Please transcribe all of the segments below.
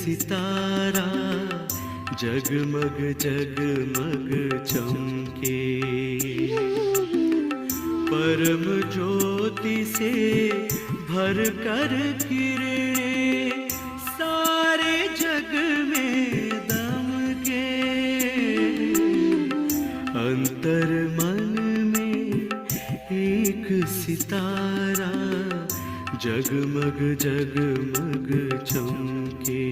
सितारा जगमग जगमग चमके, परम ज्योति से भर कर किरणें सारे जग में दमके। अंतर मन में एक सितारा जगमग जगमग चमके,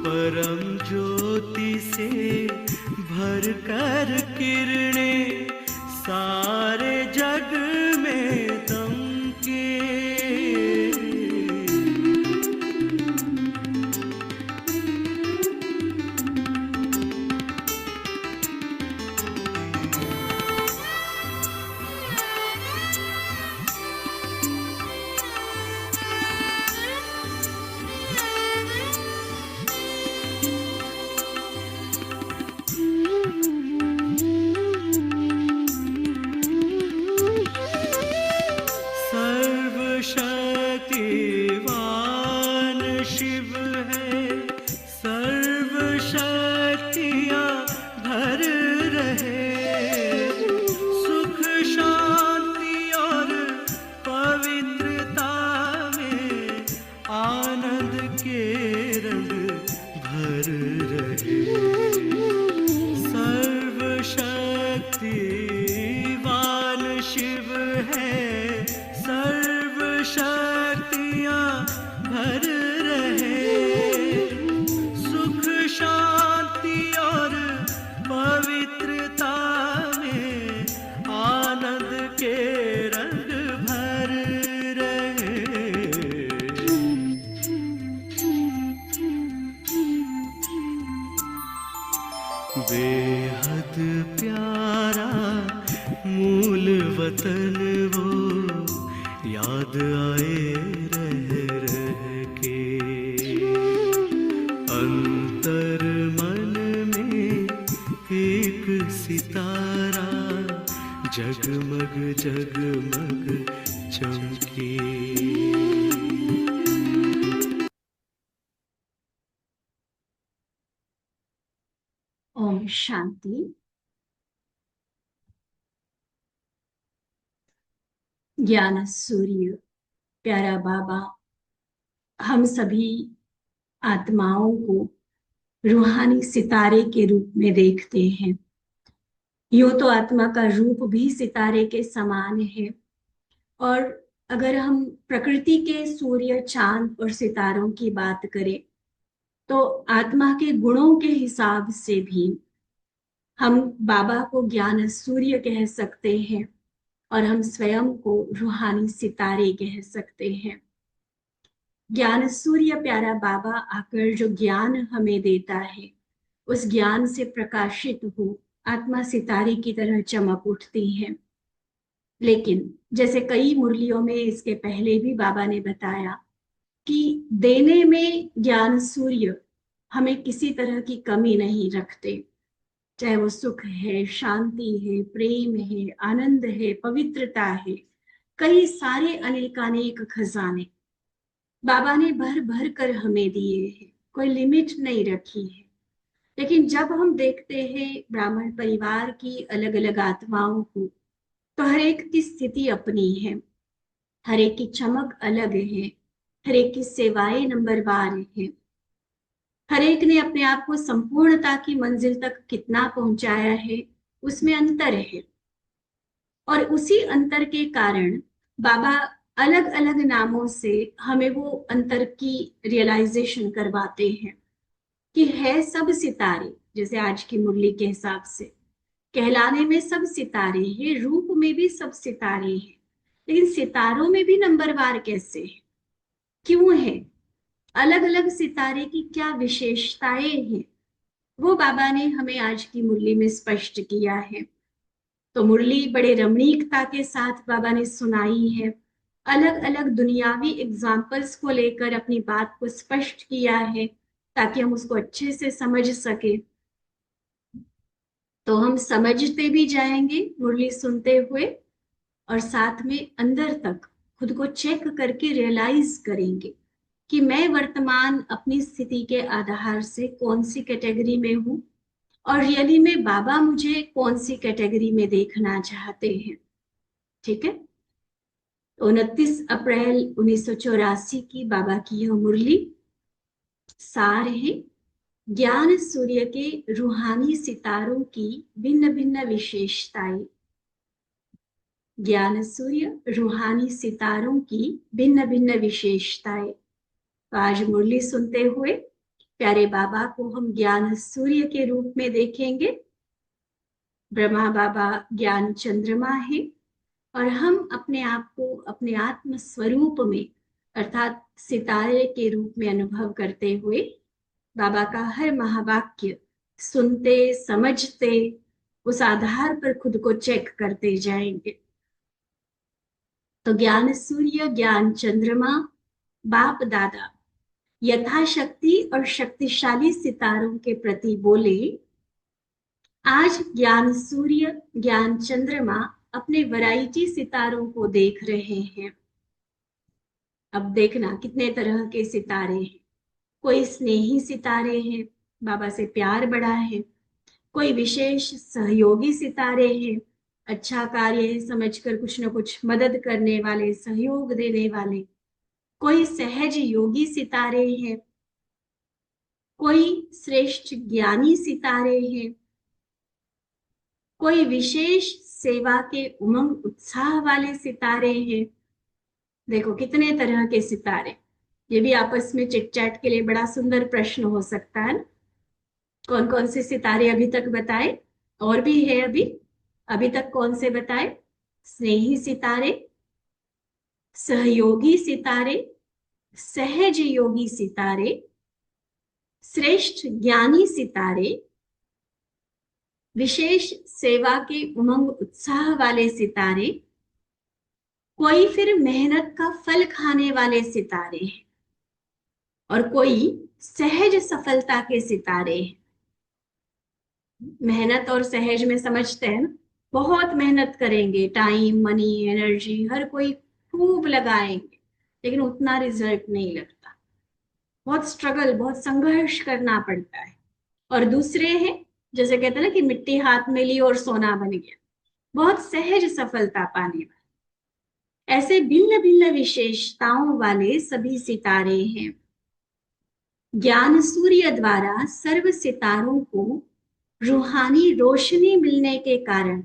परम ज्योति से भर कर किरणें सारे जग में दमके। शक्तिवान शिव है, सर्व शक्तियाँ भर रहे, सुख शांति और पवित्रता में आनंद के रंग भर रहे। सर्व शक्तिवान शिव है, सर्व शक्तियाँ भर रहे, सुख शांति और पवित्रता में आनंद के रंग भर रहे। बेहद प्यारा मूल वतन वो याद आए रह रह के। अंतर मन में एक सितारा जगमग जगमग चमके। ओम शांति। ज्ञान सूर्य प्यारा बाबा हम सभी आत्माओं को रूहानी सितारे के रूप में देखते हैं। यूं तो आत्मा का रूप भी सितारे के समान है, और अगर हम प्रकृति के सूर्य, चांद और सितारों की बात करें तो आत्मा के गुणों के हिसाब से भी हम बाबा को ज्ञान सूर्य कह सकते हैं और हम स्वयं को रूहानी सितारे कह सकते हैं। ज्ञान सूर्य प्यारा बाबा आकर जो ज्ञान हमें देता है, उस ज्ञान से प्रकाशित हो आत्मा सितारे की तरह चमक उठती है। लेकिन जैसे कई मुरलियों में इसके पहले भी बाबा ने बताया कि देने में ज्ञान सूर्य हमें किसी तरह की कमी नहीं रखते, चाहे वो सुख है, शांति है, प्रेम है, आनंद है, पवित्रता है, कई सारे अनेकानेक खजाने बाबा ने भर भर कर हमें दिए हैं, कोई लिमिट नहीं रखी है। लेकिन जब हम देखते हैं ब्राह्मण परिवार की अलग अलग आत्माओं को, तो हर एक की स्थिति अपनी है, हर एक की चमक अलग है, हर एक की सेवाएं नंबरवार है, हर एक ने अपने आप को संपूर्णता की मंजिल तक कितना पहुंचाया है, उसमें अंतर है। और उसी अंतर के कारण बाबा अलग अलग नामों से हमें वो अंतर की रियलाइजेशन करवाते हैं कि है सब सितारे। जैसे आज की मुरली के हिसाब से कहलाने में सब सितारे हैं, रूप में भी सब सितारे हैं, लेकिन सितारों में भी नंबरवार कैसे है, क्यों है, अलग अलग सितारे की क्या विशेषताएं हैं, वो बाबा ने हमें आज की मुरली में स्पष्ट किया है। तो मुरली बड़े रमणीकता के साथ बाबा ने सुनाई है, अलग अलग दुनियावी एग्जाम्पल्स को लेकर अपनी बात को स्पष्ट किया है ताकि हम उसको अच्छे से समझ सके। तो हम समझते भी जाएंगे मुरली सुनते हुए, और साथ में अंदर तक खुद को चेक करके रियलाइज करेंगे कि मैं वर्तमान अपनी स्थिति के आधार से कौन सी कैटेगरी में हूं और रियली में बाबा मुझे कौन सी कैटेगरी में देखना चाहते हैं। ठीक है, 29 अप्रैल 1984 की बाबा की यह मुरली सार है ज्ञान सूर्य के रूहानी सितारों की भिन्न भिन्न विशेषताएं। ज्ञान सूर्य रूहानी सितारों की भिन्न भिन्न विशेषताएं। तो आज मुरली सुनते हुए प्यारे बाबा को हम ज्ञान सूर्य के रूप में देखेंगे। ब्रह्मा बाबा ज्ञान चंद्रमा है और हम अपने आप को अपने आत्म स्वरूप में अर्थात सितारे के रूप में अनुभव करते हुए बाबा का हर महावाक्य सुनते समझते उस आधार पर खुद को चेक करते जाएंगे। तो ज्ञान सूर्य ज्ञान चंद्रमा बाप दादा यथाशक्ति और शक्तिशाली सितारों के प्रति बोले, आज ज्ञान सूर्य ज्ञान चंद्रमा अपने वैरायटी सितारों को देख रहे हैं। अब देखना कितने तरह के सितारे हैं। कोई स्नेही सितारे हैं, बाबा से प्यार बड़ा है। कोई विशेष सहयोगी सितारे हैं, अच्छा कार्य समझकर कुछ न कुछ मदद करने वाले, सहयोग देने वाले। कोई सहज योगी सितारे हैं, कोई श्रेष्ठ ज्ञानी सितारे हैं, कोई विशेष सेवा के उमंग उत्साह वाले सितारे हैं। देखो कितने तरह के सितारे। ये भी आपस में चिट चैट के लिए बड़ा सुंदर प्रश्न हो सकता है ना। कौन कौन से सितारे अभी तक बताए? और भी है अभी तक कौन से बताए? स्नेही सितारे, सहयोगी सितारे, सहज योगी सितारे, श्रेष्ठ ज्ञानी सितारे, विशेष सेवा के उमंग उत्साह वाले सितारे, कोई फिर मेहनत का फल खाने वाले सितारे हैं और कोई सहज सफलता के सितारे हैं। मेहनत और सहज में समझते हैं ना, बहुत मेहनत करेंगे, टाइम मनी एनर्जी हर कोई खूब लगाएंगे, लेकिन उतना रिजल्ट नहीं लगता। बहुत स्ट्रगल, बहुत संघर्ष करना पड़ता है। और दूसरे हैं जैसे कहते हैं ना कि मिट्टी हाथ में ली और सोना बन गया, बहुत सहज सफलता पाने वाले। ऐसे भिन्न भिन्न विशेषताओं वाले सभी सितारे हैं। ज्ञान सूर्य द्वारा सर्व सितारों को रूहानी रोशनी मिलने के कारण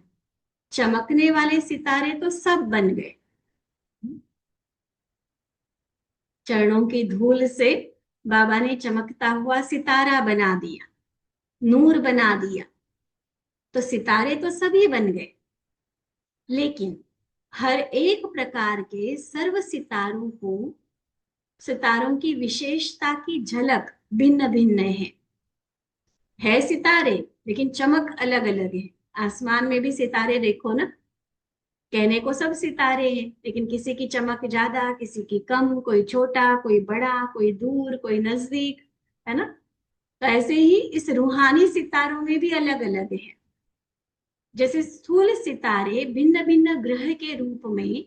चमकने वाले सितारे तो सब बन गए। चरणों की धूल से बाबा ने चमकता हुआ सितारा बना दिया, नूर बना दिया, तो सितारे तो सभी बन गए। लेकिन हर एक प्रकार के सर्व सितारों की विशेषता की झलक भिन्न भिन्न है सितारे, लेकिन चमक अलग अलग है। आसमान में भी सितारे देखो ना, कहने को सब सितारे हैं, लेकिन किसी की चमक ज्यादा, किसी की कम, कोई छोटा, कोई बड़ा, कोई दूर, कोई नजदीक, है ना। तो ऐसे ही इस रूहानी सितारों में भी अलग अलग है। जैसे स्थूल सितारे भिन्न भिन्न ग्रह के रूप में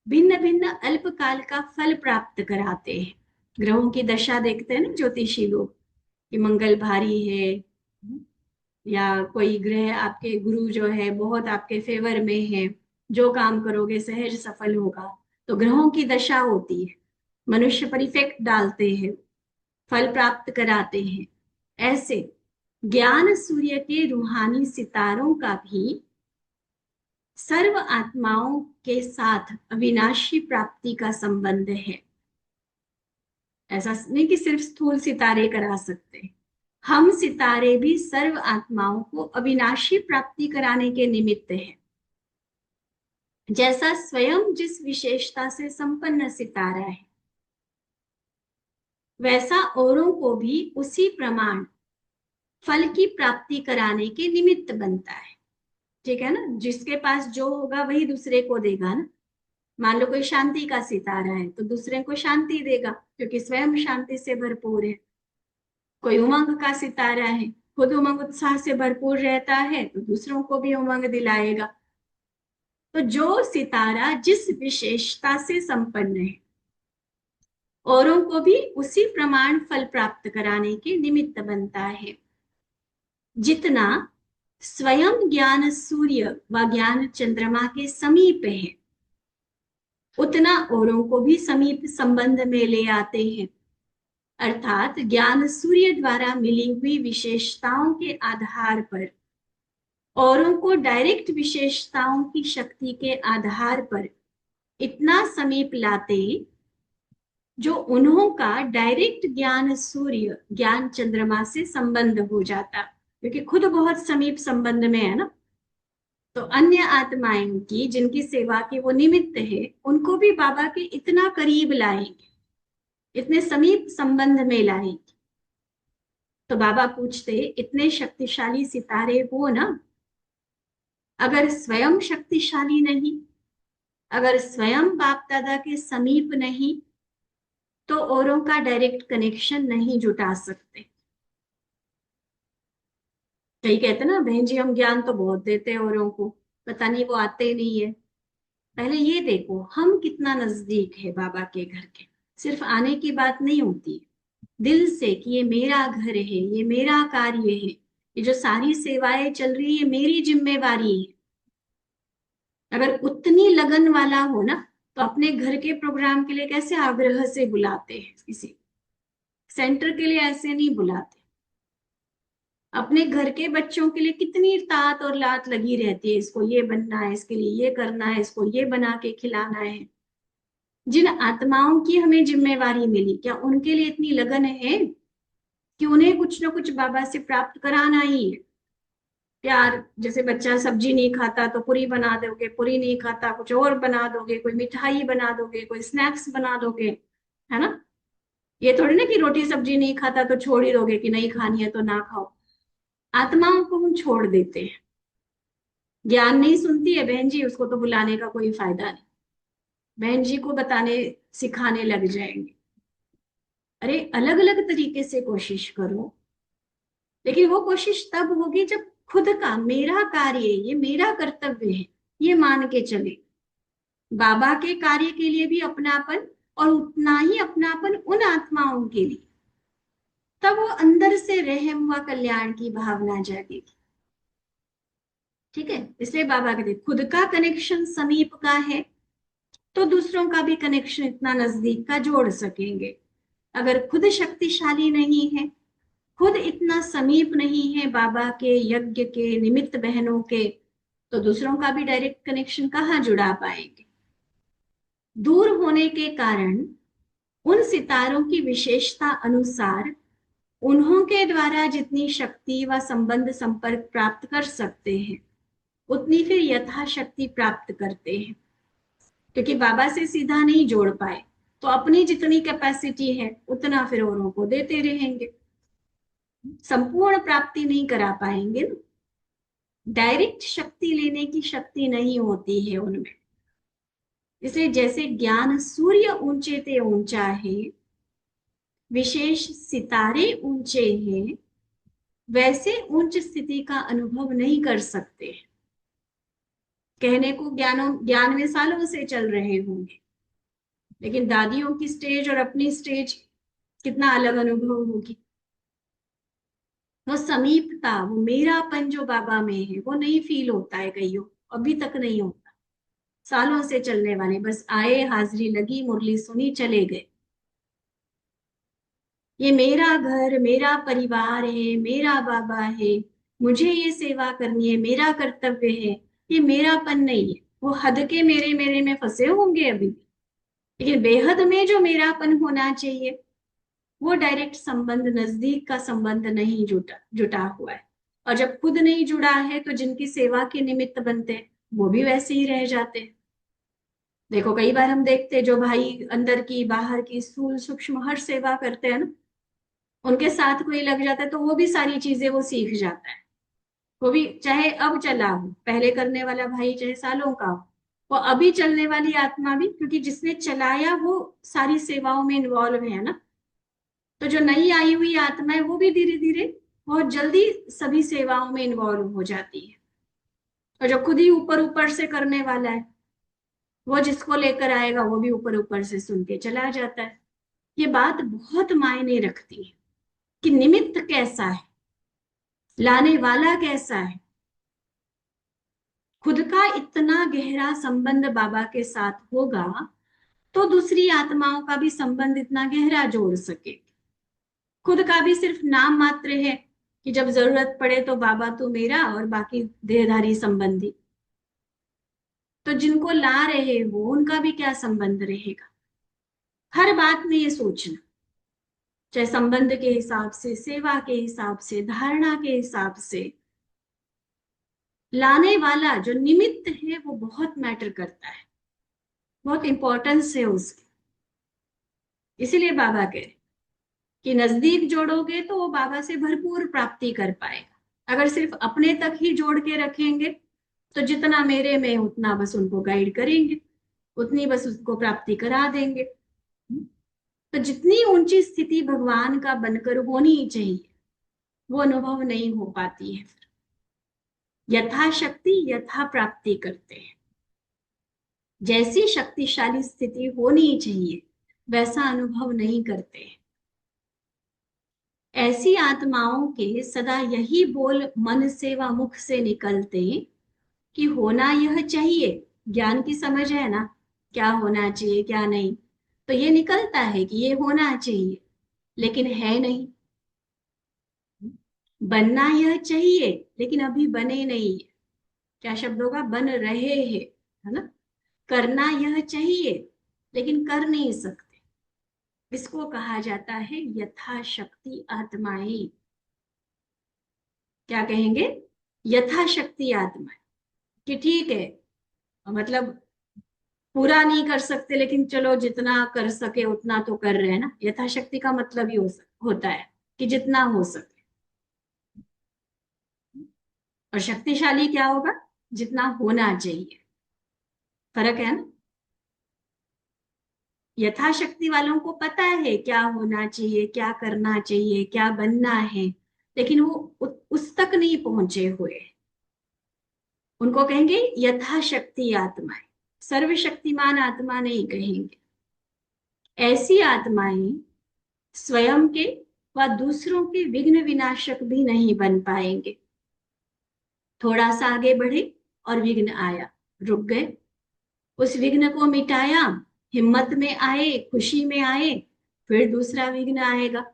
भिन्न भिन्न अल्पकाल का फल प्राप्त कराते हैं। ग्रहों की दशा देखते हैं ना ज्योतिषी लोग कि मंगल भारी है, या कोई ग्रह आपके गुरु जो है बहुत आपके फेवर में है, जो काम करोगे सहज सफल होगा। तो ग्रहों की दशा होती है, मनुष्य पर इफेक्ट डालते हैं, फल प्राप्त कराते हैं। ऐसे ज्ञान सूर्य के रूहानी सितारों का भी सर्व आत्माओं के साथ अविनाशी प्राप्ति का संबंध है। ऐसा नहीं कि सिर्फ स्थूल सितारे करा सकते, हम सितारे भी सर्व आत्माओं को अविनाशी प्राप्ति कराने के निमित्त हैं। जैसा स्वयं जिस विशेषता से संपन्न सितारा है, वैसा औरों को भी उसी प्रमाण फल की प्राप्ति कराने के निमित्त बनता है। ठीक है ना, जिसके पास जो होगा वही दूसरे को देगा ना। मान लो कोई शांति का सितारा है तो दूसरे को शांति देगा, क्योंकि स्वयं शांति से भरपूर है। कोई उमंग का सितारा है, खुद उमंग उत्साह से भरपूर रहता है, तो दूसरों को भी उमंग दिलाएगा। तो जो सितारा जिस विशेषता से संपन्न है, औरों को भी उसी प्रमाण फल प्राप्त कराने के निमित्त बनता है। जितना स्वयं ज्ञान सूर्य व ज्ञान चंद्रमा के समीप है, उतना औरों को भी समीप संबंध में ले आते हैं। अर्थात ज्ञान सूर्य द्वारा मिली हुई विशेषताओं के आधार पर औरों को डायरेक्ट विशेषताओं की शक्ति के आधार पर इतना समीप लाते, जो उन्हों का डायरेक्ट ज्ञान सूर्य ज्ञान चंद्रमा से संबंध हो जाता, क्योंकि खुद बहुत समीप संबंध में है ना। तो अन्य आत्माएं की जिनकी सेवा के वो निमित्त है, उनको भी बाबा के इतना करीब लाएंगे, इतने समीप संबंध में लाएंगे। तो बाबा पूछते, इतने शक्तिशाली सितारे हो ना, अगर स्वयं शक्तिशाली नहीं, अगर स्वयं बाप दादा के समीप नहीं, तो औरों का डायरेक्ट कनेक्शन नहीं जुटा सकते। कई कहते ना, बहन जी हम ज्ञान तो बहुत देते हैं औरों को, पता नहीं वो आते नहीं है। पहले ये देखो हम कितना नजदीक है बाबा के घर के। सिर्फ आने की बात नहीं होती, दिल से कि ये मेरा घर है, ये मेरा कार्य है, ये जो सारी सेवाएं चल रही है मेरी जिम्मेवारी है। अगर उतनी लगन वाला हो ना, तो अपने घर के प्रोग्राम के लिए कैसे आग्रह से बुलाते हैं, किसी सेंटर के लिए ऐसे नहीं बुलाते। अपने घर के बच्चों के लिए कितनी तात और लात लगी रहती है, इसको ये बनना है, इसके लिए ये करना है, इसको ये बना के खिलाना है। जिन आत्माओं की हमें जिम्मेवारी मिली, क्या उनके लिए इतनी लगन है कि उन्हें कुछ ना कुछ बाबा से प्राप्त कराना ही है। प्यार, जैसे बच्चा सब्जी नहीं खाता तो पूरी बना दोगे, पूरी नहीं खाता कुछ और बना दोगे, कोई मिठाई बना दोगे, कोई स्नैक्स बना दोगे, है ना। ये थोड़ी ना कि रोटी सब्जी नहीं खाता तो छोड़ ही दोगे कि नहीं खानी है तो ना खाओ। आत्माओं को हम छोड़ देते हैं। ज्ञान नहीं सुनती है बहन जी, उसको तो बुलाने का कोई फायदा नहीं, बहन जी को बताने सिखाने लग जाएंगे। अरे अलग अलग तरीके से कोशिश करो, लेकिन वो कोशिश तब होगी जब खुद का मेरा कार्य, ये मेरा कर्तव्य है, ये मान के चले। बाबा के कार्य के लिए भी अपनापन, और उतना ही अपनापन उन आत्माओं के लिए, तब वो अंदर से रहम व कल्याण की भावना जागेगी। ठीक है, इसलिए बाबा कहते खुद का कनेक्शन समीप का है तो दूसरों का भी कनेक्शन इतना नजदीक का जोड़ सकेंगे। अगर खुद शक्तिशाली नहीं है, खुद इतना समीप नहीं है बाबा के यज्ञ के निमित्त बहनों के, तो दूसरों का भी डायरेक्ट कनेक्शन कहाँ जुड़ा पाएंगे। दूर होने के कारण उन सितारों की विशेषता अनुसार उन्हों के द्वारा जितनी शक्ति व संबंध संपर्क प्राप्त कर सकते हैं, उतनी फिर यथाशक्ति प्राप्त करते हैं। क्योंकि बाबा से सीधा नहीं जोड़ पाए, तो अपनी जितनी कैपेसिटी है उतना फिर औरों को देते रहेंगे, संपूर्ण प्राप्ति नहीं करा पाएंगे ना। डायरेक्ट शक्ति लेने की शक्ति नहीं होती है उनमें। इसलिए जैसे ज्ञान सूर्य ऊंचे ते ऊंचा है, विशेष सितारे ऊंचे हैं, वैसे उच्च स्थिति का अनुभव नहीं कर सकते। कहने को ज्ञान में सालों से चल रहे होंगे, लेकिन दादियों की स्टेज और अपनी स्टेज कितना अलग अनुभव होगी। वो समीपता, वो मेरापन जो बाबा में है, वो नहीं फील होता है कईयों, अभी तक नहीं होता। सालों से चलने वाले बस आए, हाजिरी लगी, मुरली सुनी, चले गए। ये मेरा घर, मेरा परिवार है, मेरा बाबा है, मुझे ये सेवा करनी है, मेरा कर्तव्य है, ये मेरापन नहीं है। वो हद के मेरे मेरे में फंसे होंगे अभी, लेकिन बेहद में जो मेरापन होना चाहिए, वो डायरेक्ट संबंध, नजदीक का संबंध नहीं जुटा हुआ है। और जब खुद नहीं जुड़ा है, तो जिनकी सेवा के निमित्त बनते हैं वो भी वैसे ही रह जाते हैं। देखो कई बार हम देखते हैं, जो भाई अंदर की बाहर की स्थूल सूक्ष्म हर सेवा करते हैं ना, उनके साथ कोई लग जाता है तो वो भी सारी चीजें वो सीख जाता है। वो भी चाहे अब चला हो, पहले करने वाला भाई चाहे सालों का हो, वो अभी चलने वाली आत्मा भी, क्योंकि जिसने चलाया वो सारी सेवाओं में इन्वॉल्व है ना। तो जो नई आई हुई आत्मा है, वो भी धीरे धीरे बहुत जल्दी सभी सेवाओं में इन्वॉल्व हो जाती है। और जो खुद ही ऊपर ऊपर से करने वाला है, वो जिसको लेकर आएगा वो भी ऊपर ऊपर से सुन के चला जाता है। ये बात बहुत मायने रखती है कि निमित्त कैसा है, लाने वाला कैसा है। खुद का इतना गहरा संबंध बाबा के साथ होगा तो दूसरी आत्माओं का भी संबंध इतना गहरा जोड़ सके। खुद का भी सिर्फ नाम मात्र है कि जब जरूरत पड़े तो बाबा तो मेरा और बाकी देहधारी संबंधी, तो जिनको ला रहे हो उनका भी क्या संबंध रहेगा। हर बात में ये सोचना, चाहे संबंध के हिसाब से, सेवा के हिसाब से, धारणा के हिसाब से, लाने वाला जो निमित्त है वो बहुत मैटर करता है, बहुत इंपॉर्टेंस है उसकी। इसीलिए बाबा कह रहे कि नजदीक जोड़ोगे तो वो बाबा से भरपूर प्राप्ति कर पाएगा। अगर सिर्फ अपने तक ही जोड़ के रखेंगे तो जितना मेरे में उतना बस उनको गाइड करेंगे, उतनी बस उसको प्राप्ति करा देंगे। तो जितनी ऊंची स्थिति भगवान का बनकर होनी चाहिए वो अनुभव नहीं हो पाती है। यथाशक्ति यथा प्राप्ति करते हैं। जैसी शक्तिशाली स्थिति होनी चाहिए वैसा अनुभव नहीं करते हैं। ऐसी आत्माओं के सदा यही बोल मन से व मुख से निकलते कि होना यह चाहिए। ज्ञान की समझ है ना, क्या होना चाहिए क्या नहीं, तो ये निकलता है कि ये होना चाहिए, लेकिन है नहीं। बनना यह चाहिए लेकिन अभी बने नहीं है। क्या शब्द होगा, बन रहे हैं, है ना। करना यह चाहिए लेकिन कर नहीं सकते। इसको कहा जाता है यथाशक्ति आत्माएं। क्या कहेंगे, यथाशक्ति आत्माएं। कि ठीक है, मतलब पूरा नहीं कर सकते लेकिन चलो जितना कर सके उतना तो कर रहे हैं ना। यथाशक्ति का मतलब ही होता है कि जितना हो सके। और शक्तिशाली क्या होगा, जितना होना चाहिए। फर्क है ना। यथाशक्ति वालों को पता है क्या होना चाहिए, क्या करना चाहिए, क्या बनना है, लेकिन वो उस तक नहीं पहुंचे हुए। उनको कहेंगे यथाशक्ति आत्माएं, सर्वशक्तिमान आत्मा नहीं कहेंगे। ऐसी आत्माएं स्वयं के व दूसरों के विघ्न विनाशक भी नहीं बन पाएंगे। थोड़ा सा आगे बढ़े और विघ्न आया, रुक गए, उस विघ्न को मिटाया, हिम्मत में आए, खुशी में आए, फिर दूसरा विघ्न आएगा।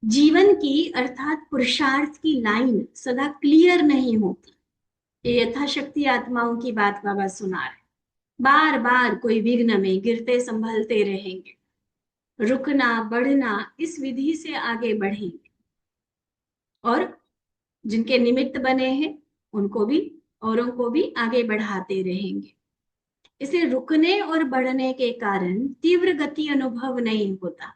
जीवन की अर्थात पुरुषार्थ की लाइन सदा क्लियर नहीं होती। ये यथाशक्ति आत्माओं की बात बाबा सुना रहे। बार बार कोई विघ्न में गिरते संभलते रहेंगे, रुकना बढ़ना इस विधि से आगे बढ़ेंगे। और जिनके निमित्त बने हैं उनको भी, औरों को भी आगे बढ़ाते रहेंगे। इसे रुकने और बढ़ने के कारण तीव्र गति अनुभव नहीं होता।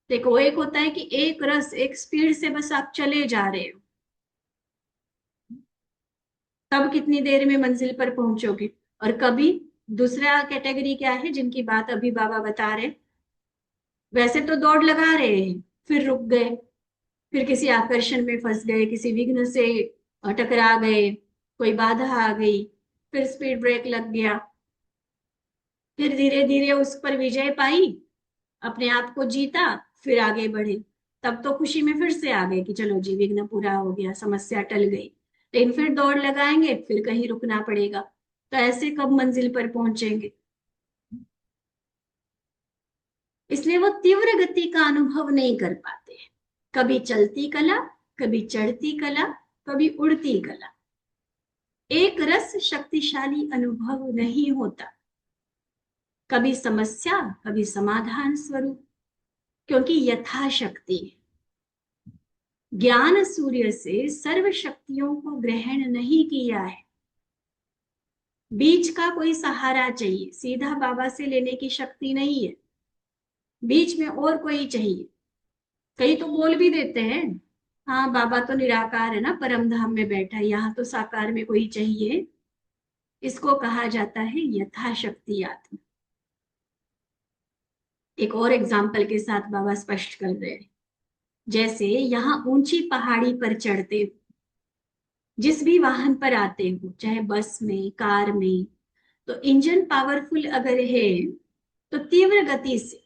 देखो, एक होता है कि एक रस एक स्पीड से बस आप चले जा रहे हो, तब कितनी देर में मंजिल पर पहुंचोगे। और कभी दूसरा कैटेगरी क्या है, जिनकी बात अभी बाबा बता रहे, वैसे तो दौड़ लगा रहे हैं, फिर रुक गए, फिर किसी आकर्षण में फंस गए, किसी विघ्न से टकरा गए, कोई बाधा आ गई, फिर स्पीड ब्रेक लग गया, फिर धीरे धीरे उस पर विजय पाई, अपने आप को जीता, फिर आगे बढ़े। तब तो खुशी में फिर से आ गए कि चलो जी विघ्न पूरा हो गया, समस्या टल गई। लेकिन फिर दौड़ लगाएंगे, फिर कहीं रुकना पड़ेगा। तो ऐसे कब मंजिल पर पहुंचेंगे। इसलिए वो तीव्र गति का अनुभव नहीं कर पाते हैं। कभी चलती कला, कभी चढ़ती कला, कभी उड़ती कला। एक रस शक्तिशाली अनुभव नहीं होता। कभी समस्या, कभी समाधान स्वरूप, क्योंकि यथाशक्ति ज्ञान सूर्य से सर्व शक्तियों को ग्रहण नहीं किया है। बीच का कोई सहारा चाहिए, सीधा बाबा से लेने की शक्ति नहीं है, बीच में और कोई चाहिए। कई तो बोल भी देते हैं, हाँ बाबा तो निराकार है ना, परम धाम में बैठा है, यहाँ तो साकार में कोई चाहिए। इसको कहा जाता है यथाशक्ति आत्मा। एक और एग्जाम्पल के साथ बाबा स्पष्ट कर रहे हैं। जैसे यहाँ ऊंची पहाड़ी पर चढ़ते हो, जिस भी वाहन पर आते हो, चाहे बस में, कार में, तो इंजन पावरफुल अगर है तो तीव्र गति से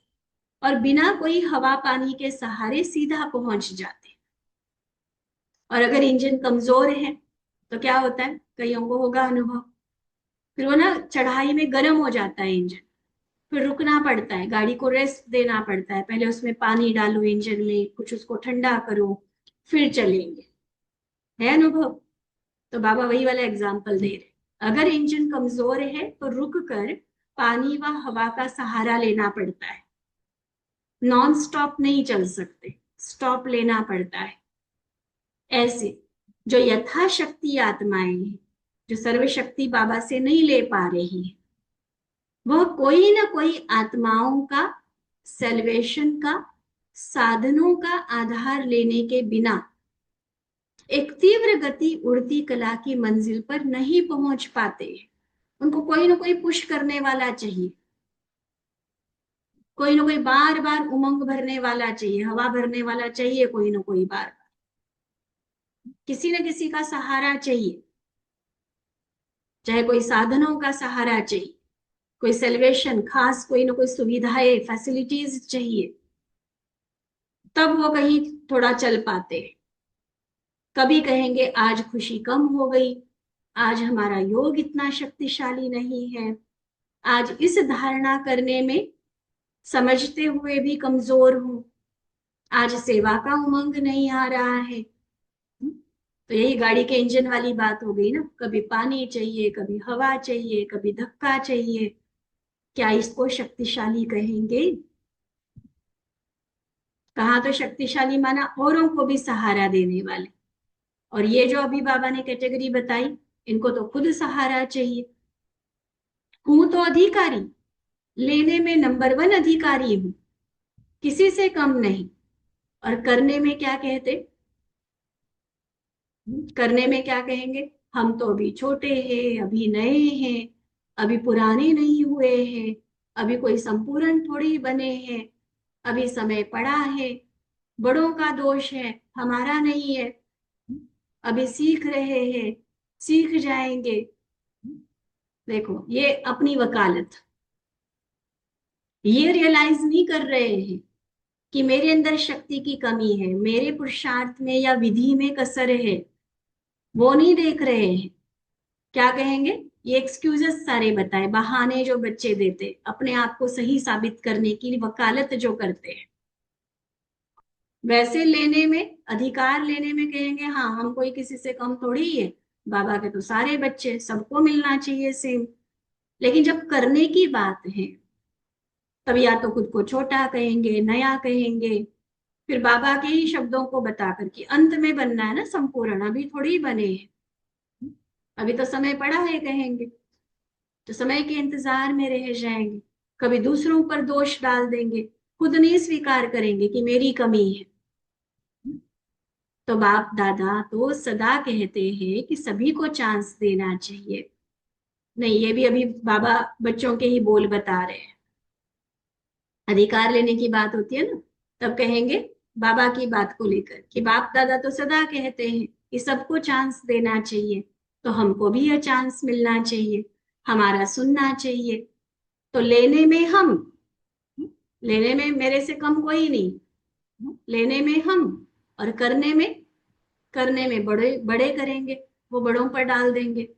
और बिना कोई हवा पानी के सहारे सीधा पहुंच जाते हैं। और अगर इंजन कमजोर है तो क्या होता है, कईयों को होगा अनुभव, फिर वो ना चढ़ाई में गर्म हो जाता है इंजन, फिर रुकना पड़ता है, गाड़ी को रेस्ट देना पड़ता है, पहले उसमें पानी डालो इंजन में, कुछ उसको ठंडा करो, फिर चलेंगे। है अनुभव? तो बाबा वही वाला एग्जाम्पल दे रहे, अगर इंजन कमजोर है तो रुक कर पानी व हवा का सहारा लेना पड़ता है, नॉन स्टॉप नहीं चल सकते, स्टॉप लेना पड़ता है। ऐसे जो यथाशक्ति आत्माएं हैं, जो सर्वशक्ति बाबा से नहीं ले पा रही है, वह कोई ना कोई आत्माओं का सेल्वेशन का, साधनों का आधार लेने के बिना एक तीव्र गति उड़ती कला की मंजिल पर नहीं पहुंच पाते। उनको कोई ना कोई पुश करने वाला चाहिए, कोई ना कोई बार बार उमंग भरने वाला चाहिए, हवा भरने वाला चाहिए, कोई ना कोई बार किसी न किसी का सहारा चाहिए, चाहे कोई साधनों का सहारा चाहिए, कोई सेलिब्रेशन खास, कोई ना कोई सुविधाएं फैसिलिटीज चाहिए, तब वो कहीं थोड़ा चल पाते हैं। कभी कहेंगे आज खुशी कम हो गई, आज हमारा योग इतना शक्तिशाली नहीं है, आज इस धारणा करने में समझते हुए भी कमजोर हूं, आज सेवा का उमंग नहीं आ रहा है। तो यही गाड़ी के इंजन वाली बात हो गई ना, कभी पानी चाहिए, कभी हवा चाहिए, कभी धक्का चाहिए, क्या इसको शक्तिशाली कहेंगे? कहा तो शक्तिशाली माना औरों को भी सहारा देने वाले, और ये जो अभी बाबा ने कैटेगरी बताई, इनको तो खुद सहारा चाहिए। हूं तो अधिकारी, लेने में नंबर 1 अधिकारी हूं, किसी से कम नहीं। और करने में क्या कहते, करने में क्या कहेंगे, हम तो अभी छोटे हैं, अभी नए हैं, अभी पुराने नहीं हुए हैं, अभी कोई संपूर्ण थोड़ी बने हैं, अभी समय पड़ा है, बड़ों का दोष है, हमारा नहीं है, अभी सीख रहे हैं, सीख जाएंगे। देखो ये अपनी वकालत, ये रियलाइज नहीं कर रहे हैं कि मेरे अंदर शक्ति की कमी है, मेरे पुरुषार्थ में या विधि में कसर है, वो नहीं देख रहे हैं। क्या कहेंगे, ये एक्सक्यूजेस सारे बताए, बहाने जो बच्चे देते अपने आप को सही साबित करने की, वकालत जो करते हैं। वैसे लेने में, अधिकार लेने में कहेंगे हाँ हम कोई किसी से कम थोड़ी ही है, बाबा के तो सारे बच्चे, सबको मिलना चाहिए सेम। लेकिन जब करने की बात है तब या तो खुद को छोटा कहेंगे, नया कहेंगे, फिर बाबा के ही शब्दों को बता करके अंत में बनना है ना संपूर्ण, अभी थोड़ी बने हैं, अभी तो समय पड़ा है कहेंगे, तो समय के इंतजार में रह जाएंगे, कभी दूसरों पर दोष डाल देंगे, खुद नहीं स्वीकार करेंगे कि मेरी कमी है। तो बाप दादा तो सदा कहते हैं कि सभी को चांस देना चाहिए। नहीं, ये भी अभी बाबा बच्चों के ही बोल बता रहे हैं। अधिकार लेने की बात होती है ना, तब कहेंगे बाबा की बात को लेकर कि बाप दादा तो सदा कहते हैं कि सबको चांस देना चाहिए, तो हमको भी यह चांस मिलना चाहिए, हमारा सुनना चाहिए। तो लेने में हम, लेने में मेरे से कम कोई नहीं, लेने में हम, और करने में, करने में बड़े बड़े करेंगे, वो बड़ों पर डाल देंगे।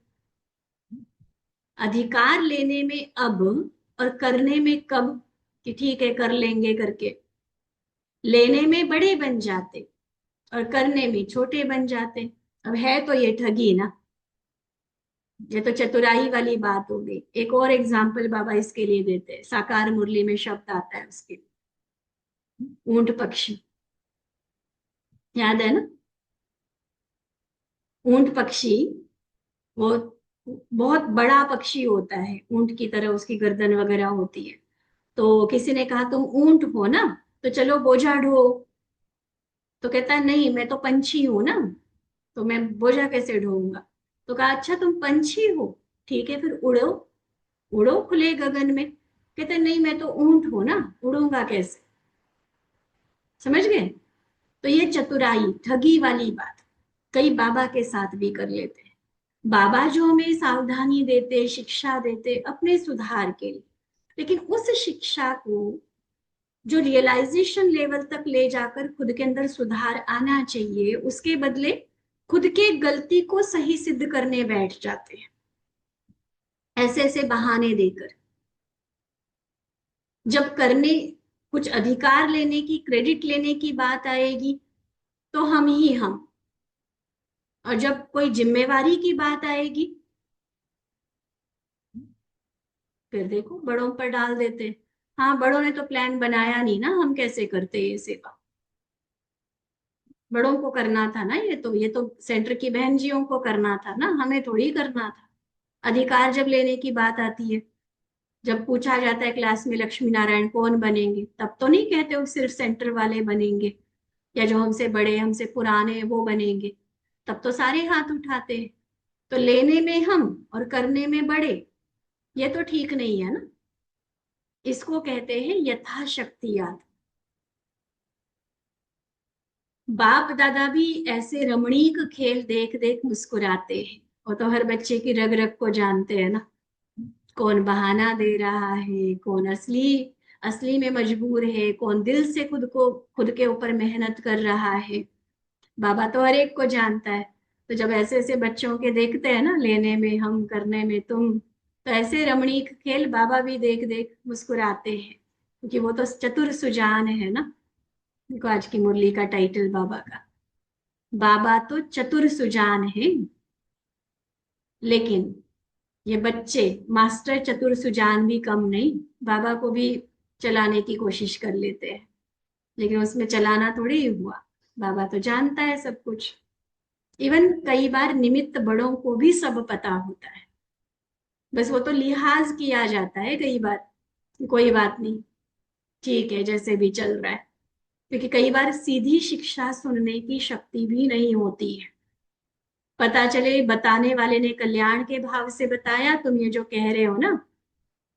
अधिकार लेने में अब और करने में कब, कि ठीक है कर लेंगे करके, लेने में बड़े बन जाते और करने में छोटे बन जाते। अब है तो ये ठगी ना, ये तो चतुराई वाली बात हो गई। एक और एग्जाम्पल बाबा इसके लिए देते हैं, साकार मुरली में शब्द आता है उसके, ऊंट पक्षी, याद है ना? ऊंट पक्षी वो बहुत बड़ा पक्षी होता है, ऊंट की तरह उसकी गर्दन वगैरह होती है। तो किसी ने कहा तुम ऊंट हो ना, तो चलो बोझा ढो। तो कहता है नहीं मैं तो पंछी हूं ना, तो मैं बोझा कैसे ढोऊंगा? तो कहा अच्छा तुम पंछी हो, ठीक है फिर उड़ो, उड़ो खुले गगन में। कहते नहीं मैं तो ऊंट हूं ना, उड़ूंगा कैसे? समझ गए? तो ये चतुराई, ठगी वाली बात कई बाबा के साथ भी कर लेते हैं। बाबा जो हमें सावधानी देते, शिक्षा देते अपने सुधार के लिए, लेकिन उस शिक्षा को जो रियलाइजेशन लेवल तक ले जाकर खुद के अंदर सुधार आना चाहिए, उसके बदले खुद के गलती को सही सिद्ध करने बैठ जाते हैं, ऐसे ऐसे बहाने देकर। जब करने, कुछ अधिकार लेने की, क्रेडिट लेने की बात आएगी तो हम ही हम, और जब कोई जिम्मेवारी की बात आएगी फिर देखो बड़ों पर डाल देते हैं। हाँ, बड़ों ने तो प्लान बनाया नहीं ना, हम कैसे करते ये सेवा, बड़ों को करना था ना, ये तो सेंटर की बहन जियों को करना था ना, हमें थोड़ी करना था। अधिकार जब लेने की बात आती है, जब पूछा जाता है क्लास में लक्ष्मी नारायण कौन बनेंगे, तब तो नहीं कहते हो सिर्फ सेंटर वाले बनेंगे, या जो हमसे बड़े, हमसे पुराने वो बनेंगे, तब तो सारे हाथ उठाते हैं। तो लेने में हम और करने में बड़े, ये तो ठीक नहीं है ना। इसको कहते हैं यथाशक्ति याद। बाप दादा भी ऐसे रमणीक खेल देख देख मुस्कुराते हैं। वो तो हर बच्चे की रग रग को जानते हैं ना, कौन बहाना दे रहा है, कौन असली असली में मजबूर है, कौन दिल से खुद के ऊपर मेहनत कर रहा है। बाबा तो हर एक को जानता है। तो जब ऐसे ऐसे बच्चों के देखते हैं ना, लेने में हम, करने में तुम, तो ऐसे रमणीक खेल बाबा भी देख देख मुस्कुराते हैं, क्योंकि वो तो चतुर सुजान है ना। देखो आज की मुरली का टाइटल बाबा का, बाबा तो चतुर सुजान है। लेकिन ये बच्चे मास्टर चतुर सुजान भी कम नहीं, बाबा को भी चलाने की कोशिश कर लेते हैं, लेकिन उसमें चलाना थोड़ी ही हुआ। बाबा तो जानता है सब कुछ। इवन कई बार निमित्त बड़ों को भी सब पता होता है, बस वो तो लिहाज किया जाता है कई बार कि कोई बात नहीं, ठीक है जैसे भी चल रहा है। क्योंकि कई बार सीधी शिक्षा सुनने की शक्ति भी नहीं होती है। पता चले बताने वाले ने कल्याण के भाव से बताया, तुम ये जो कह रहे हो ना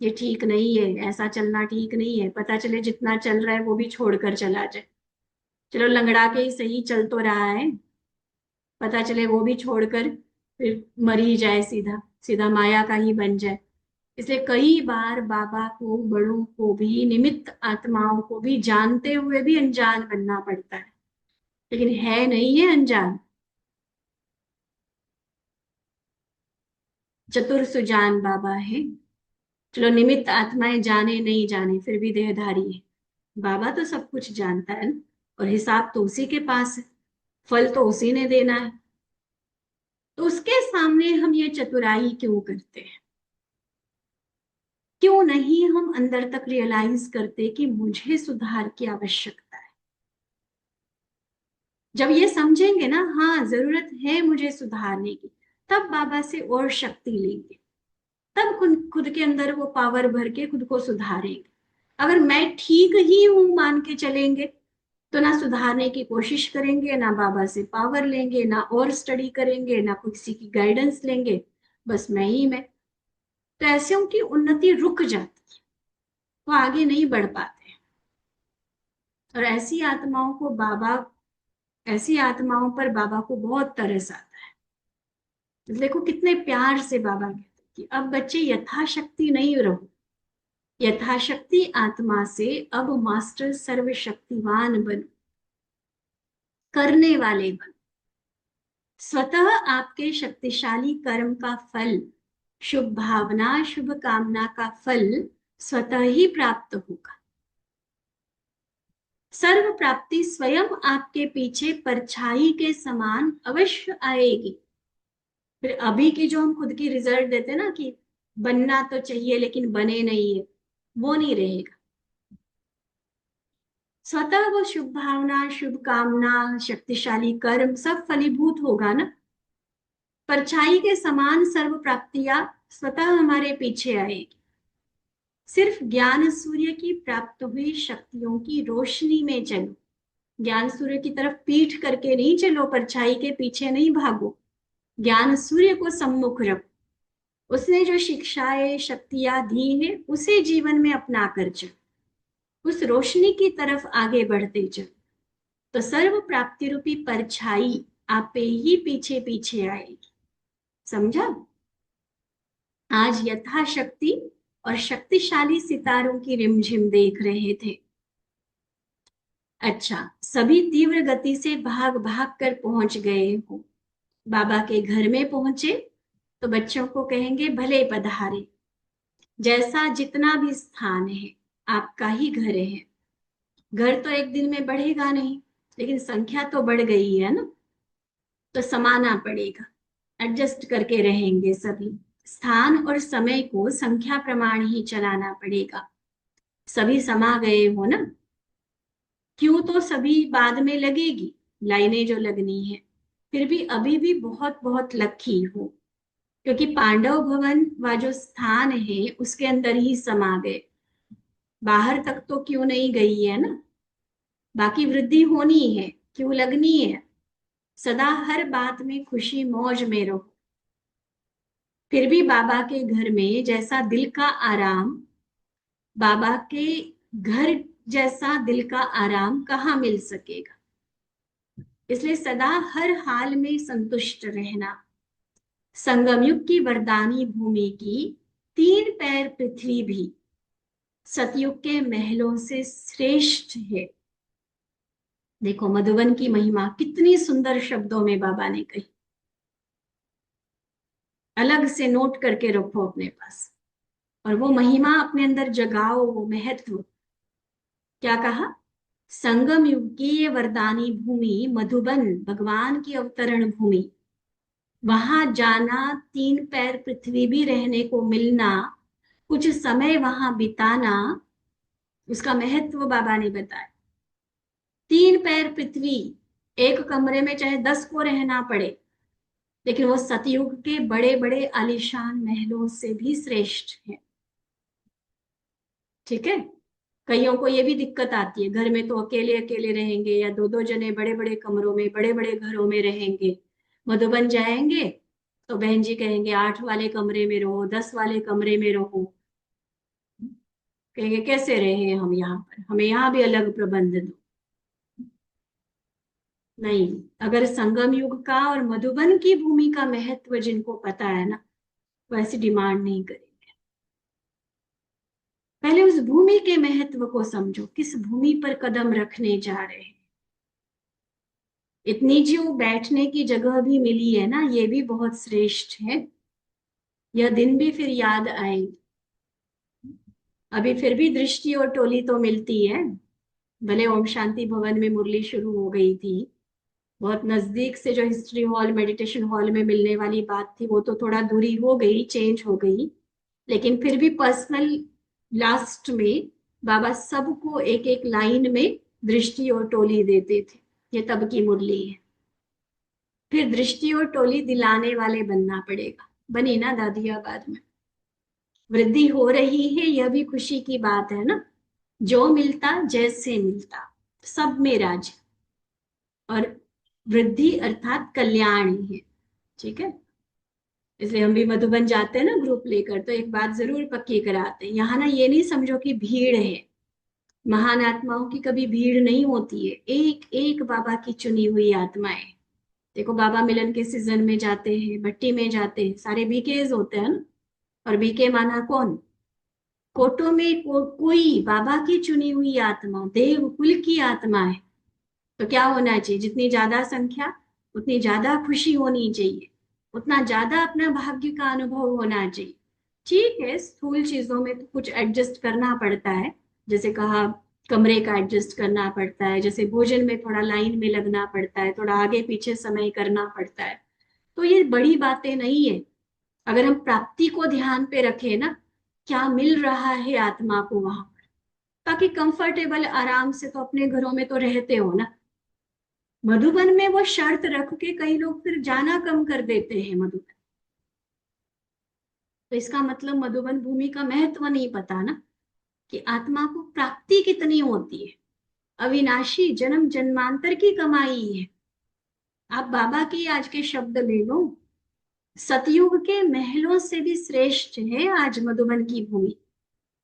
ये ठीक नहीं है, ऐसा चलना ठीक नहीं है, पता चले जितना चल रहा है वो भी छोड़कर चला जाए। चलो लंगड़ा के ही सही, चल तो रहा है, पता चले वो भी छोड़कर फिर मर ही जाए, सीधा सीधा माया का ही बन जाए। इसलिए कई बार बाबा को, बड़ों को भी, निमित्त आत्माओं को भी जानते हुए भी अनजान बनना पड़ता है। लेकिन है नहीं है अनजान, चतुर सुजान बाबा है। चलो निमित्त आत्माएं जाने नहीं जाने, फिर भी देहधारी है। बाबा तो सब कुछ जानता है ना, और हिसाब तो उसी के पास है, फल तो उसी ने देना है। तो उसके सामने हम ये चतुराई क्यों करते हैं? क्यों नहीं हम अंदर तक रियलाइज करते कि मुझे सुधार की आवश्यकता है? जब ये समझेंगे ना, हाँ जरूरत है मुझे सुधारने की, तब बाबा से और शक्ति लेंगे, तब खुद खुद के अंदर वो पावर भर के खुद को सुधारेंगे। अगर मैं ठीक ही हूं मान के चलेंगे तो ना सुधारने की कोशिश करेंगे, ना बाबा से पावर लेंगे, ना और स्टडी करेंगे, ना किसी की गाइडेंस लेंगे, बस मैं ही मैं। तो ऐसे की उन्नति रुक जाती है, वो आगे नहीं बढ़ पाते। और ऐसी आत्माओं पर बाबा को बहुत तरस आता है। देखो कितने प्यार से बाबा कहते हैं कि अब बच्चे यथाशक्ति नहीं रहो, यथाशक्ति आत्मा से अब मास्टर सर्वशक्तिवान बनो, करने वाले बनो। स्वतः आपके शक्तिशाली कर्म का फल, शुभ भावना, शुभ कामना का फल स्वतः ही प्राप्त होगा। सर्व प्राप्ति स्वयं आपके पीछे परछाई के समान अवश्य आएगी। फिर अभी की जो हम खुद की रिजल्ट देते हैं ना कि बनना तो चाहिए लेकिन बने नहीं है, वो नहीं रहेगा। स्वतः वो शुभ भावना, शुभ कामना, शक्तिशाली कर्म सब फलीभूत होगा ना। परछाई के समान सर्व प्राप्तियां स्वतः हमारे पीछे आएगी। सिर्फ ज्ञान सूर्य की प्राप्त हुई शक्तियों की रोशनी में चलो। ज्ञान सूर्य की तरफ पीठ करके नहीं चलो, परछाई के पीछे नहीं भागो, ज्ञान सूर्य को सम्मुख रखो। उसने जो शिक्षाएं, शक्तियां दी है उसे जीवन में अपना कर चलो, उस रोशनी की तरफ आगे बढ़ते चलो। तो सर्व प्राप्ति रूपी परछाई आपे ही पीछे पीछे आएगी। समझा? आज यथाशक्ति और शक्तिशाली सितारों की रिमझिम देख रहे थे। अच्छा, सभी तीव्र गति से भाग भाग कर पहुंच गए हो, बाबा के घर में पहुंचे तो बच्चों को कहेंगे भले पधारे। जैसा जितना भी स्थान है आपका ही घर है। घर तो एक दिन में बढ़ेगा नहीं, लेकिन संख्या तो बढ़ गई है ना, तो समाना पड़ेगा, एडजस्ट करके रहेंगे सभी। स्थान और समय को संख्या प्रमाण ही चलाना पड़ेगा। सभी समा गए हो ना, क्यों तो सभी बाद में लगेगी, लाइनें जो लगनी है, फिर भी अभी भी बहुत बहुत लकी हो, क्योंकि पांडव भवन व जो स्थान है उसके अंदर ही समा गए। बाहर तक तो क्यों नहीं गई है ना, बाकी वृद्धि होनी है, क्यों लगनी है। सदा हर बात में खुशी मौज में रहो। फिर भी बाबा के घर में जैसा दिल का आराम, बाबा के घर जैसा दिल का आराम कहाँ मिल सकेगा। इसलिए सदा हर हाल में संतुष्ट रहना। संगम युग की वरदानी भूमि की 3 पैर पृथ्वी भी सतयुग के महलों से श्रेष्ठ है। देखो मधुबन की महिमा कितनी सुंदर शब्दों में बाबा ने कही, अलग से नोट करके रखो अपने पास, और वो महिमा अपने अंदर जगाओ, वो महत्व। क्या कहा? संगम युग की ये वरदानी भूमि मधुबन, भगवान की अवतरण भूमि, वहां जाना, 3 पैर पृथ्वी भी रहने को मिलना, कुछ समय वहां बिताना, उसका महत्व बाबा ने बताया। 3 पैर पृथ्वी, एक कमरे में चाहे 10 को रहना पड़े, लेकिन वो सतयुग के बड़े बड़े आलीशान महलों से भी श्रेष्ठ है। ठीक है। कईयों को ये भी दिक्कत आती है, घर में तो अकेले अकेले रहेंगे या दो दो जने बड़े बड़े कमरों में, बड़े बड़े घरों में रहेंगे। मधुबन जाएंगे तो बहन जी कहेंगे 8 वाले कमरे में रहो, 10 वाले कमरे में रहो। कहेंगे कैसे रहे हम यहाँ पर, हमें यहाँ भी अलग प्रबंध दो। नहीं, अगर संगम युग का और मधुबन की भूमि का महत्व जिनको पता है ना, वैसे डिमांड नहीं करेंगे। पहले उस भूमि के महत्व को समझो, किस भूमि पर कदम रखने जा रहे हैं। इतनी जो बैठने की जगह भी मिली है ना, ये भी बहुत श्रेष्ठ है। यह दिन भी फिर याद आएंगे। अभी फिर भी दृष्टि और टोली तो मिलती है, भले ओम शांति भवन में मुरली शुरू हो गई थी, बहुत नजदीक से जो हिस्ट्री हॉल, मेडिटेशन हॉल में मिलने वाली बात थी, वो तो थोड़ा दूरी हो गई, चेंज हो गई। लेकिन फिर भी पर्सनल लास्ट में बाबा सबको एक एक लाइन में दृष्टि और टोली देते थे। ये तब की मुरली है। फिर दृष्टि और टोली दिलाने वाले बनना पड़ेगा। बनी ना दादियाबाद में, वृद्धि हो रही है, यह भी खुशी की बात है ना। जो मिलता जैसे मिलता, सब में राज, और वृद्धि अर्थात कल्याण ही है। ठीक है। इसलिए हम भी मधुबन जाते हैं ना ग्रुप लेकर, तो एक बात जरूर पक्की कराते हैं, यहाँ ना ये नहीं समझो कि भीड़ है। महान आत्माओं की कभी भीड़ नहीं होती है, एक एक बाबा की चुनी हुई आत्माएं। देखो बाबा मिलन के सीजन में जाते हैं, भट्टी में जाते हैं, सारे बीकेज होते हैं ना। और बीके माना कौन? कोटों में कोई बाबा की चुनी हुई आत्मा, देव कुल की आत्मा है। तो क्या होना चाहिए? जितनी ज्यादा संख्या, उतनी ज्यादा खुशी होनी चाहिए, उतना ज्यादा अपना भाग्य का अनुभव होना चाहिए। ठीक है, स्थूल चीजों में तो कुछ एडजस्ट करना पड़ता है, जैसे कहा कमरे का एडजस्ट करना पड़ता है, जैसे भोजन में थोड़ा लाइन में लगना पड़ता है, थोड़ा आगे पीछे समय करना पड़ता है। तो ये बड़ी बातें नहीं है। अगर हम प्राप्ति को ध्यान पे रखें ना, क्या मिल रहा है आत्मा को वहां पर, ताकि कंफर्टेबल आराम से तो अपने घरों में तो रहते हो ना। मधुबन में वो शर्त रख के कई लोग फिर जाना कम कर देते हैं मधुबन। तो इसका मतलब मधुबन भूमि का महत्व नहीं पता ना, कि आत्मा को प्राप्ति कितनी होती है। अविनाशी जन्म जन्मांतर की कमाई है। आप बाबा की आज के शब्द ले लो, सतयुग के महलों से भी श्रेष्ठ है आज मधुबन की भूमि।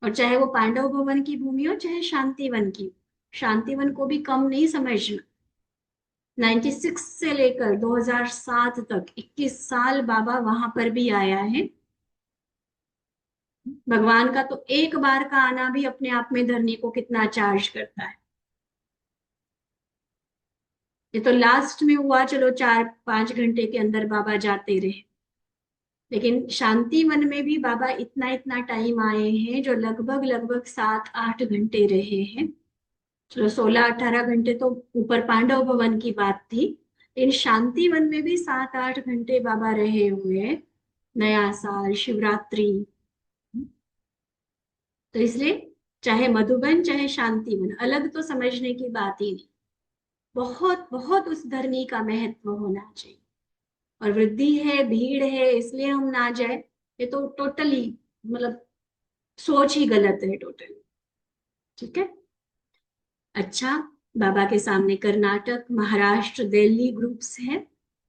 और चाहे वो पांडव भवन की भूमि हो, चाहे शांतिवन की, शांतिवन को भी कम नहीं समझना। 96 से लेकर 2007 तक 21 साल बाबा वहां पर भी आया है। भगवान का तो एक बार का आना भी अपने आप में धरनी को कितना चार्ज करता है। ये तो लास्ट में हुआ, चलो 4-5 घंटे के अंदर बाबा जाते रहे, लेकिन शांति वन में भी बाबा इतना इतना टाइम आए हैं, जो लगभग लगभग 7-8 घंटे रहे हैं। चलो 16-18 घंटे तो ऊपर पांडव भवन की बात थी, इन शांति वन में भी 7-8 घंटे बाबा रहे हुए हैं। नया साल, शिवरात्रि। तो इसलिए चाहे मधुबन चाहे शांतिवन, अलग तो समझने की बात ही नहीं। बहुत बहुत उस धरनी का महत्व होना चाहिए। और वृद्धि है, भीड़ है, इसलिए हम ना जाए, ये तो टोटली मतलब सोच ही गलत है टोटली। ठीक है। अच्छा, बाबा के सामने कर्नाटक, महाराष्ट्र, दिल्ली ग्रुप्स हैं।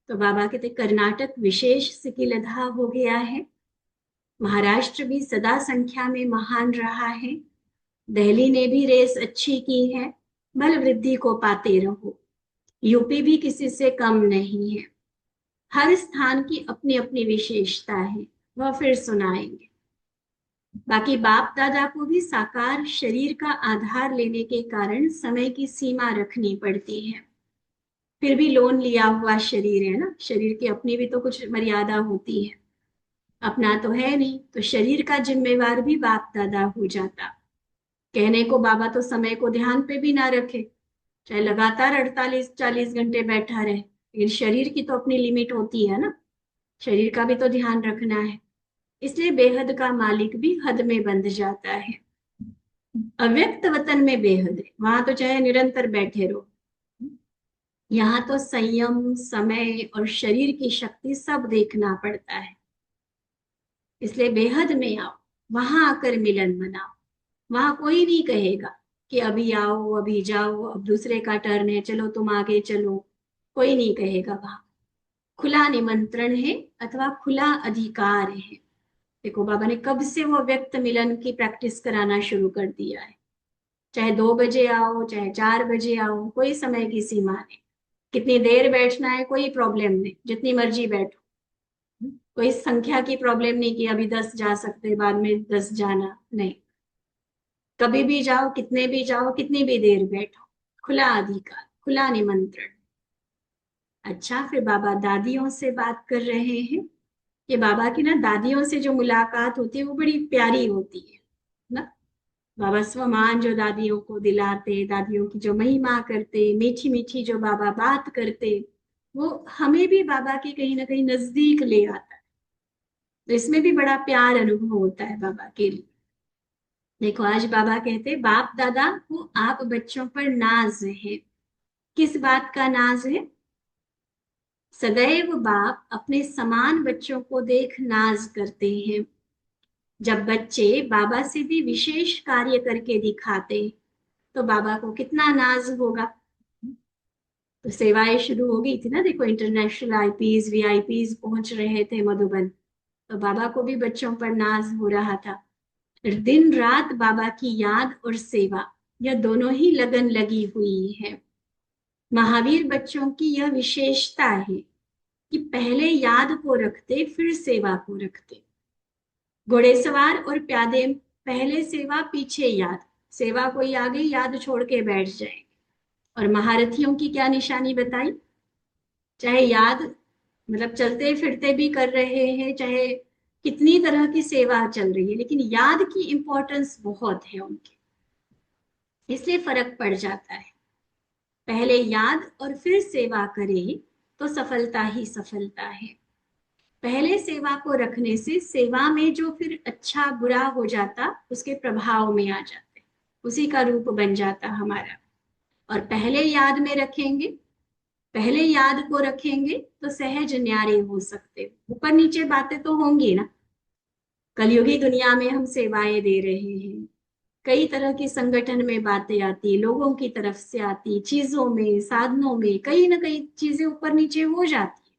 तो बाबा कहते कर्नाटक विशेष सिकिलधा हो गया है, महाराष्ट्र भी सदा संख्या में महान रहा है, दिल्ली ने भी रेस अच्छी की है, बल वृद्धि को पाते रहो। यूपी भी किसी से कम नहीं है। हर स्थान की अपनी अपनी विशेषता है, वह फिर सुनाएंगे। बाकी बाप दादा को भी साकार शरीर का आधार लेने के कारण समय की सीमा रखनी पड़ती है। फिर भी लोन लिया हुआ शरीर है ना, शरीर की अपनी भी तो कुछ मर्यादा होती है, अपना तो है नहीं, तो शरीर का जिम्मेवार भी बाप दादा हो जाता। कहने को बाबा तो समय को ध्यान पे भी ना रखे, चाहे लगातार 48-40 घंटे बैठा रहे, लेकिन शरीर की तो अपनी लिमिट होती है ना, शरीर का भी तो ध्यान रखना है। इसलिए बेहद का मालिक भी हद में बंध जाता है। अव्यक्त वतन में बेहद है, वहां तो चाहे निरंतर बैठे रहो, यहाँ तो संयम, समय और शरीर की शक्ति सब देखना पड़ता है। इसलिए बेहद में आओ, वहां आकर मिलन मनाओ। वहां कोई नहीं कहेगा कि अभी आओ, अभी जाओ, अब दूसरे का टर्न है, चलो तुम आगे चलो, कोई नहीं कहेगा। वहां खुला निमंत्रण है अथवा खुला अधिकार है। देखो बाबा ने कब से वो व्यक्त मिलन की प्रैक्टिस कराना शुरू कर दिया है। चाहे 2 बजे आओ, चाहे 4 बजे आओ, कोई समय की सीमा नहीं। कितनी देर बैठना है कोई प्रॉब्लम नहीं, जितनी मर्जी बैठो। कोई संख्या की प्रॉब्लम नहीं कि अभी 10 जा सकते, बाद में 10 जाना नहीं। कभी भी जाओ, कितने भी जाओ, कितनी भी देर बैठो, खुला अधिकार, खुला निमंत्रण। अच्छा, फिर बाबा दादियों से बात कर रहे हैं कि बाबा की ना दादियों से जो मुलाकात होती है वो बड़ी प्यारी होती है ना। बाबा स्वमान जो दादियों को दिलाते, दादियों की जो महिमा करते, मीठी मीठी जो बाबा बात करते, वो हमें भी बाबा के कहीं ना कहीं नजदीक ले आता है। तो इसमें भी बड़ा प्यार अनुभव होता है बाबा के लिए। देखो आज बाबा कहते बाप दादा को आप बच्चों पर नाज है। किस बात का नाज है? सदैव बाप अपने समान बच्चों को देख नाज करते हैं। जब बच्चे बाबा से भी विशेष कार्य करके दिखाते तो बाबा को कितना नाज होगा। तो सेवाएं शुरू हो गई थी ना, देखो इंटरनेशनल आईपीज वीआईपीज पहुंच रहे थे मधुबन, तो बाबा को भी बच्चों पर नाज हो रहा था। दिन रात बाबा की याद और सेवा, यह दोनों ही लगन लगी हुई है। महावीर बच्चों की यह विशेषता है कि पहले याद को रखते, फिर सेवा को रखते। घोड़ेसवार और प्यादे पहले सेवा पीछे याद, सेवा कोई आ गई याद छोड़ के बैठ जाएंगे। और महारथियों की क्या निशानी बताई? चाहे याद मतलब चलते फिरते भी कर रहे हैं, चाहे कितनी तरह की सेवा चल रही है, लेकिन याद की इंपॉर्टेंस बहुत है उनकी, इसलिए फर्क पड़ जाता है। पहले याद और फिर सेवा करें तो सफलता ही सफलता है। पहले सेवा को रखने से सेवा में जो फिर अच्छा बुरा हो जाता उसके प्रभाव में आ जाते, उसी का रूप बन जाता हमारा। और पहले याद में रखेंगे, पहले याद को रखेंगे तो सहज न्यारे हो सकते। ऊपर नीचे बातें तो होंगी ना, कलयुगी दुनिया में हम सेवाएं दे रहे हैं, कई तरह की संगठन में बातें आती, लोगों की तरफ से आती, चीजों में, साधनों में, कई ना कई चीजें ऊपर नीचे हो जाती है।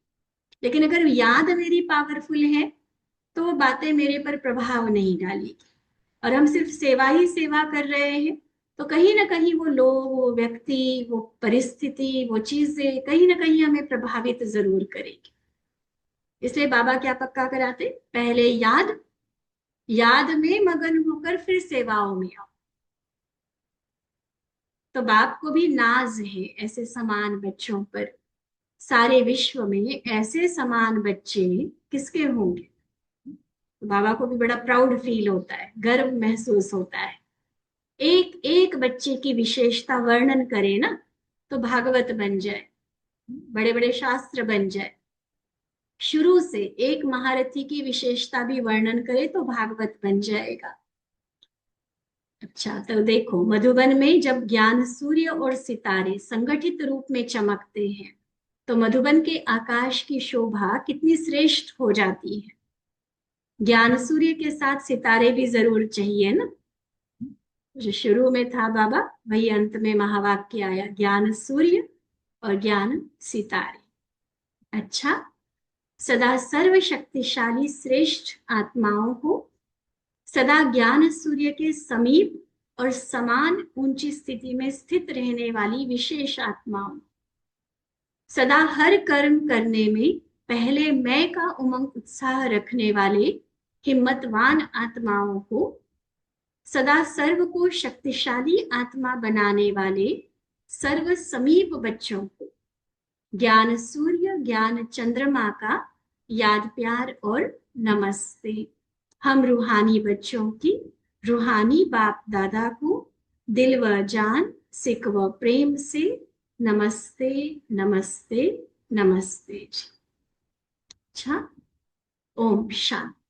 लेकिन अगर याद मेरी पावरफुल है तो वो बातें मेरे पर प्रभाव नहीं डालेगी। और हम सिर्फ सेवा ही सेवा कर रहे हैं तो कहीं ना कहीं वो लोग, वो व्यक्ति, वो परिस्थिति, वो चीजें कहीं ना कहीं हमें प्रभावित जरूर करेगी। इसलिए बाबा क्या पक्का कराते? पहले याद, याद में मगन होकर फिर सेवाओं में आओ। तो बाप को भी नाज है ऐसे समान बच्चों पर। सारे विश्व में ऐसे समान बच्चे किसके होंगे? तो बाबा को भी बड़ा प्राउड फील होता है, गर्व महसूस होता है। एक एक बच्चे की विशेषता वर्णन करे ना तो भागवत बन जाए, बड़े बड़े शास्त्र बन जाए। शुरू से एक महारथी की विशेषता भी वर्णन करे तो भागवत बन जाएगा। अच्छा, तो देखो मधुबन में जब ज्ञान सूर्य और सितारे संगठित रूप में चमकते हैं तो मधुबन के आकाश की शोभा कितनी श्रेष्ठ हो जाती है। ज्ञान सूर्य के साथ सितारे भी जरूर चाहिए ना। जो शुरू में था बाबा वही अंत में महावाक्य आया, ज्ञान सूर्य और ज्ञान सितारे। अच्छा, सदा सर्वशक्तिशाली श्रेष्ठ आत्माओं को सदा ज्ञान सूर्य के समीप और समान ऊंची स्थिति में स्थित रहने वाली विशेष आत्माओं, सदा हर कर्म करने में पहले मैं का उमंग उत्साह रखने वाले हिम्मतवान आत्माओं को, सदा सर्व को शक्तिशाली आत्मा बनाने वाले सर्व समीप बच्चों को ज्ञान सूर्य ज्ञान चंद्रमा का याद प्यार और नमस्ते। हम रूहानी बच्चों की रूहानी बाप दादा को दिल व जान सिक व प्रेम से नमस्ते नमस्ते नमस्ते जी। अच्छा, ओम शांति।